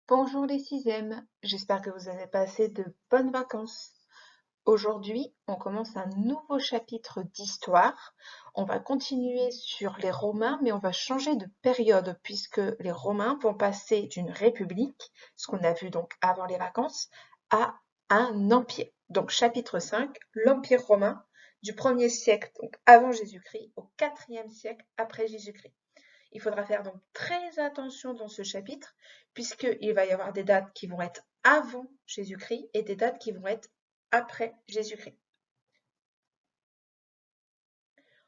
Bonjour les sixièmes, j'espère que vous avez passé de bonnes vacances. Aujourd'hui, on commence un nouveau chapitre d'histoire. On va continuer sur les Romains, mais on va changer de période puisque les Romains vont passer d'une république, ce qu'on a vu donc avant les vacances, à un empire. Donc chapitre 5, l'Empire romain du 1er siècle donc avant Jésus-Christ au 4e siècle après Jésus-Christ. Il faudra faire donc très attention dans ce chapitre, puisqu'il va y avoir des dates qui vont être avant Jésus-Christ et des dates qui vont être après Jésus-Christ.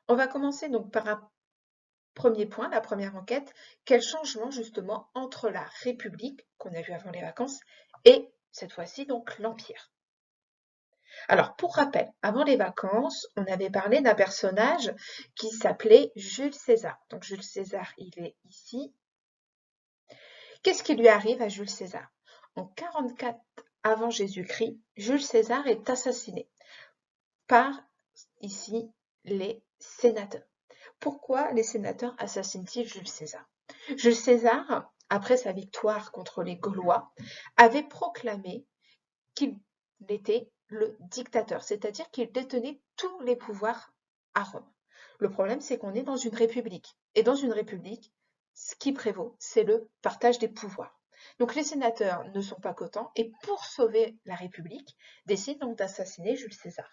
On va commencer donc par un premier point, la première enquête. Quel changement justement entre la République, qu'on a vu avant les vacances, et cette fois-ci donc l'Empire. Alors, pour rappel, avant les vacances, on avait parlé d'un personnage qui s'appelait Jules César. Donc, Jules César, il est ici. Qu'est-ce qui lui arrive à Jules César? En 44 avant Jésus-Christ, Jules César est assassiné par, ici, les sénateurs. Pourquoi les sénateurs assassinent-ils Jules César? Jules César, après sa victoire contre les Gaulois, avait proclamé qu'il était le dictateur, c'est-à-dire qu'il détenait tous les pouvoirs à Rome. Le problème, c'est qu'on est dans une république. Et dans une république, ce qui prévaut, c'est le partage des pouvoirs. Donc les sénateurs ne sont pas contents et pour sauver la République, décident donc d'assassiner Jules César.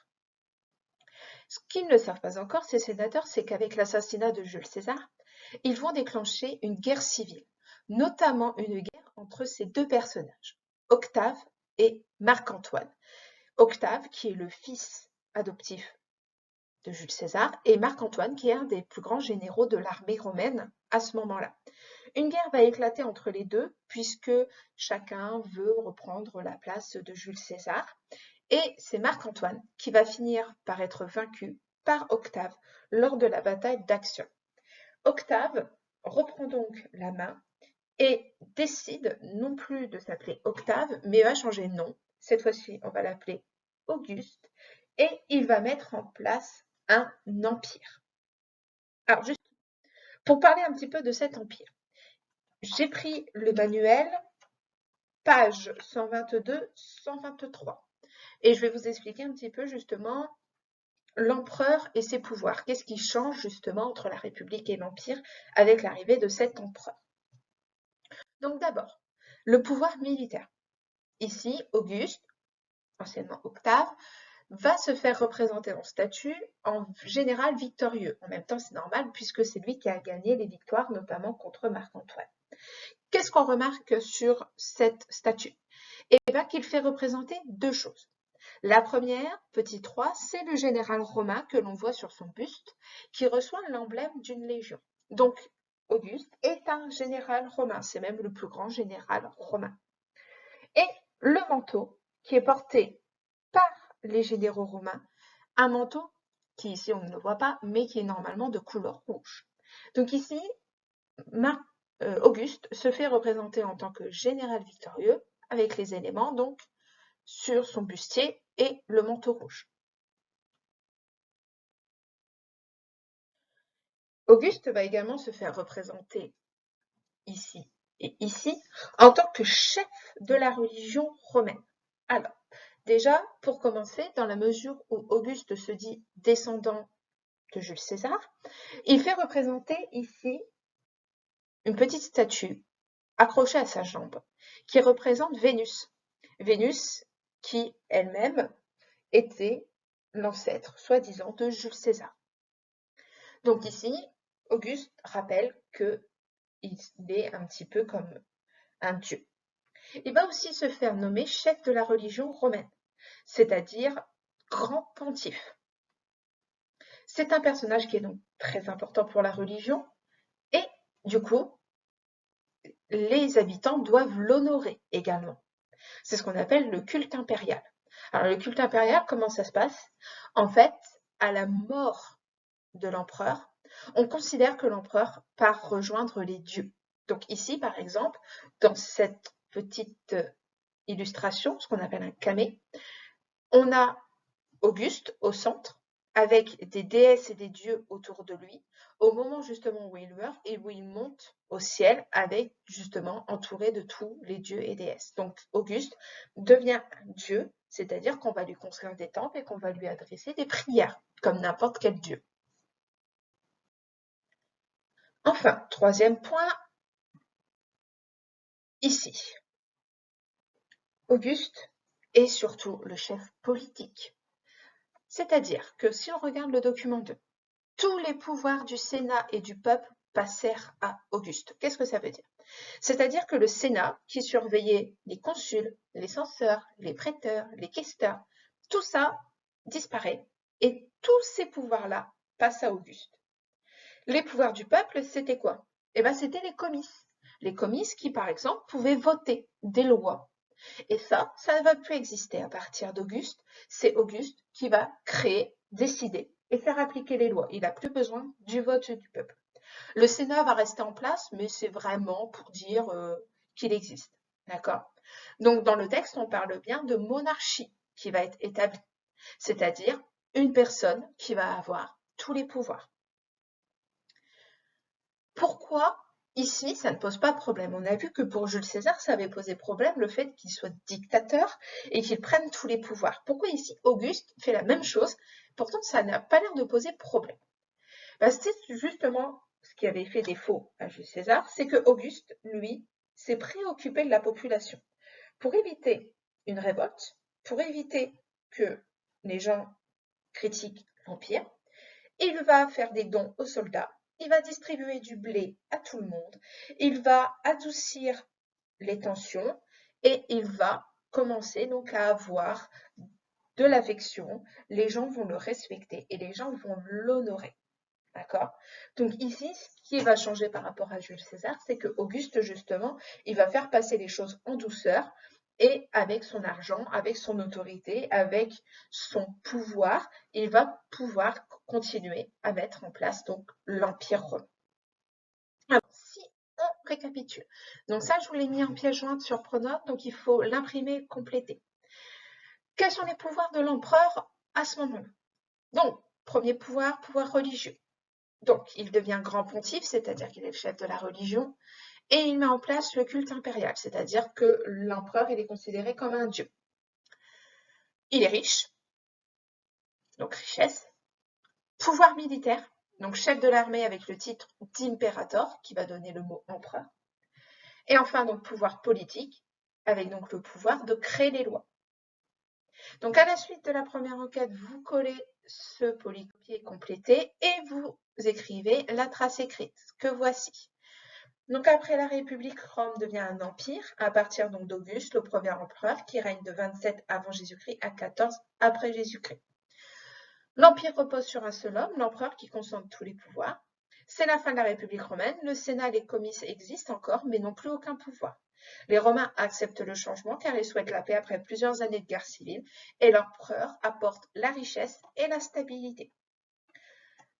Ce qu'ils ne savent pas encore, ces sénateurs, c'est qu'avec l'assassinat de Jules César, ils vont déclencher une guerre civile, notamment une guerre entre ces deux personnages, Octave et Marc-Antoine. Octave, qui est le fils adoptif de Jules César, et Marc-Antoine, qui est un des plus grands généraux de l'armée romaine à ce moment-là. Une guerre va éclater entre les deux, puisque chacun veut reprendre la place de Jules César, et c'est Marc-Antoine qui va finir par être vaincu par Octave lors de la bataille d'Actium. Octave reprend donc la main et décide non plus de s'appeler Octave, mais va changer de nom. Cette fois-ci, on va l'appeler Auguste, et il va mettre en place un empire. Alors, juste pour parler un petit peu de cet empire, j'ai pris le manuel, page 122-123, et je vais vous expliquer un petit peu justement l'empereur et ses pouvoirs. Qu'est-ce qui change justement entre la République et l'Empire avec l'arrivée de cet empereur? Donc d'abord, le pouvoir militaire. Ici, Auguste, anciennement Octave, va se faire représenter en statue en général victorieux. En même temps, c'est normal puisque c'est lui qui a gagné les victoires, notamment contre Marc-Antoine. Qu'est-ce qu'on remarque sur cette statue? Eh bien, qu'il fait représenter deux choses. La première, petit 3, c'est le général romain que l'on voit sur son buste, qui reçoit l'emblème d'une légion. Donc, Auguste est un général romain, c'est même le plus grand général romain. Et le manteau qui est porté par les généraux romains, un manteau qui ici on ne le voit pas, mais qui est normalement de couleur rouge. Donc ici, Auguste se fait représenter en tant que général victorieux, avec les éléments donc sur son bustier et le manteau rouge. Auguste va également se faire représenter ici et ici en tant que chef de la religion romaine. Alors, déjà, pour commencer, dans la mesure où Auguste se dit descendant de Jules César, il fait représenter ici une petite statue accrochée à sa jambe qui représente Vénus. Vénus qui elle-même était l'ancêtre, soi-disant, de Jules César. Donc ici, Auguste rappelle qu'il est un petit peu comme un dieu. Il va aussi se faire nommer chef de la religion romaine, c'est-à-dire grand pontife. C'est un personnage qui est donc très important pour la religion et du coup, les habitants doivent l'honorer également. C'est ce qu'on appelle le culte impérial. Alors le culte impérial, comment ça se passe? En fait, à la mort de l'empereur, on considère que l'empereur part rejoindre les dieux. Donc ici, par exemple, dans cette petite illustration, ce qu'on appelle un camée, on a Auguste au centre avec des déesses et des dieux autour de lui, au moment justement où il meurt et où il monte au ciel avec justement entouré de tous les dieux et déesses. Donc Auguste devient Dieu, c'est-à-dire qu'on va lui construire des temples et qu'on va lui adresser des prières, comme n'importe quel dieu. Enfin, troisième point, ici. Auguste est surtout le chef politique. C'est-à-dire que si on regarde le document 2, tous les pouvoirs du Sénat et du peuple passèrent à Auguste. Qu'est-ce que ça veut dire? C'est-à-dire que le Sénat, qui surveillait les consuls, les censeurs, les prêteurs, les questeurs, tout ça disparaît et tous ces pouvoirs-là passent à Auguste. Les pouvoirs du peuple, c'était quoi? Eh bien, c'était les comices. Les comices qui, par exemple, pouvaient voter des lois. Et ça ne va plus exister à partir d'Auguste. C'est Auguste qui va créer, décider et faire appliquer les lois. Il n'a plus besoin du vote du peuple. Le Sénat va rester en place, mais c'est vraiment pour dire qu'il existe. D'accord? Donc, dans le texte, on parle bien de monarchie qui va être établie, c'est-à-dire une personne qui va avoir tous les pouvoirs. Pourquoi ici, ça ne pose pas de problème? On a vu que pour Jules César, ça avait posé problème le fait qu'il soit dictateur et qu'il prenne tous les pouvoirs. Pourquoi ici, Auguste fait la même chose? Pourtant, ça n'a pas l'air de poser problème. C'est justement ce qui avait fait défaut à Jules César, c'est que Auguste, lui, s'est préoccupé de la population. Pour éviter une révolte, pour éviter que les gens critiquent l'Empire, il va faire des dons aux soldats, il va distribuer du blé à tout le monde, il va adoucir les tensions et il va commencer donc à avoir de l'affection, les gens vont le respecter et les gens vont l'honorer. D'accord? Donc ici, ce qui va changer par rapport à Jules César, c'est que Auguste, justement, il va faire passer les choses en douceur et avec son argent, avec son autorité, avec son pouvoir, il va pouvoir continuer à mettre en place donc l'Empire romain. Alors, si on récapitule, donc ça, je vous l'ai mis en pièce jointe sur Pronote, donc il faut l'imprimer, compléter. Quels sont les pouvoirs de l'empereur à ce moment-là? Donc, premier pouvoir, pouvoir religieux. Donc, il devient grand pontife, c'est-à-dire qu'il est le chef de la religion, et il met en place le culte impérial, c'est-à-dire que l'empereur, il est considéré comme un dieu. Il est riche, donc richesse. Pouvoir militaire, donc chef de l'armée avec le titre d'impérator, qui va donner le mot empereur. Et enfin, donc pouvoir politique, avec donc le pouvoir de créer les lois. Donc, à la suite de la première enquête, vous collez ce polycopier complété et vous écrivez la trace écrite, que voici. Donc après la République, Rome devient un empire à partir donc d'Auguste, le premier empereur, qui règne de 27 avant Jésus-Christ à 14 après Jésus-Christ. L'empire repose sur un seul homme, l'empereur, qui concentre tous les pouvoirs. C'est la fin de la République romaine, le Sénat et les comices existent encore, mais n'ont plus aucun pouvoir. Les Romains acceptent le changement car ils souhaitent la paix après plusieurs années de guerre civile, et l'empereur apporte la richesse et la stabilité.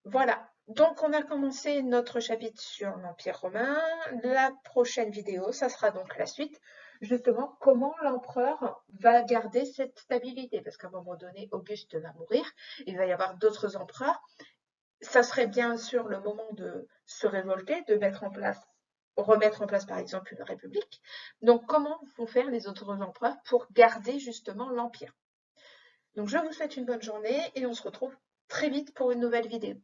Voilà, donc on a commencé notre chapitre sur l'Empire romain. La prochaine vidéo, ça sera donc la suite, justement comment l'empereur va garder cette stabilité, parce qu'à un moment donné, Auguste va mourir, il va y avoir d'autres empereurs. Ça serait bien sûr le moment de se révolter, de remettre en place par exemple une république. Donc comment vont faire les autres empereurs pour garder justement l'Empire? Donc je vous souhaite une bonne journée et on se retrouve très vite pour une nouvelle vidéo.